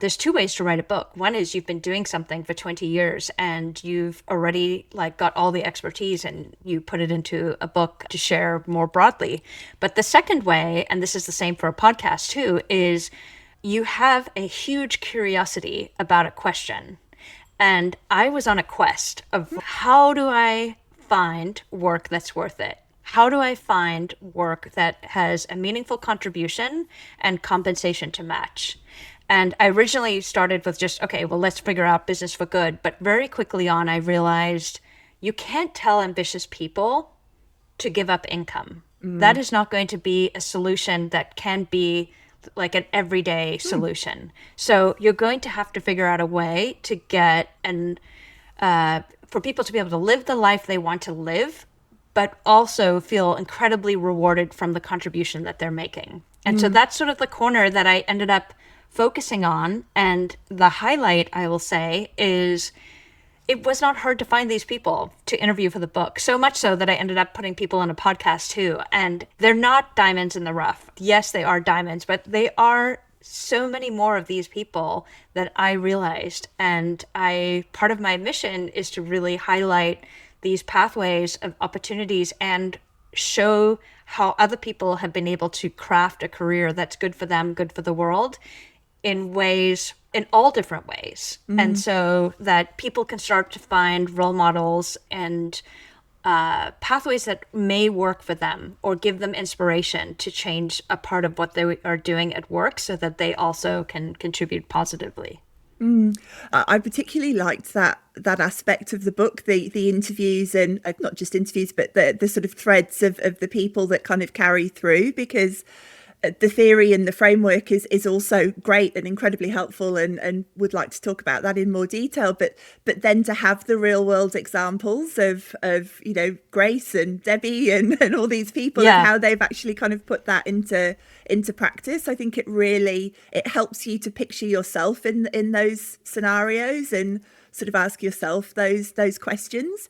there's two ways to write a book. One is you've been doing something for 20 years and you've already like got all the expertise and you put it into a book to share more broadly. But the second way, and this is the same for a podcast too, is you have a huge curiosity about a question. And I was on a quest of how do I find work that's worth it? How do I find work that has a meaningful contribution and compensation to match? And I originally started with just, okay, well, let's figure out business for good. But very quickly on, I realized you can't tell ambitious people to give up income. That is not going to be a solution that can be like an everyday solution. So you're going to have to figure out a way to get for people to be able to live the life they want to live, but also feel incredibly rewarded from the contribution that they're making. And so that's sort of the corner that I ended up focusing on. And the highlight, I will say, is it was not hard to find these people to interview for the book. So much so that I ended up putting people on a podcast too. And they're not diamonds in the rough. Yes, they are diamonds, but they are so many more of these people that I realized. And part of my mission is to really highlight these pathways of opportunities and show how other people have been able to craft a career that's good for them, good for the world, in all different ways. And so that people can start to find role models and pathways that may work for them or give them inspiration to change a part of what they are doing at work so that they also can contribute positively. I particularly liked that aspect of the book, the interviews, and not just interviews, but the sort of threads of the people that kind of carry through, because the theory and the framework is also great and incredibly helpful, and would like to talk about that in more detail. But then to have the real world examples of Grace and Debbie and all these people, of Yeah. how they've actually kind of put that into practice. I think it helps you to picture yourself in those scenarios and sort of ask yourself those questions.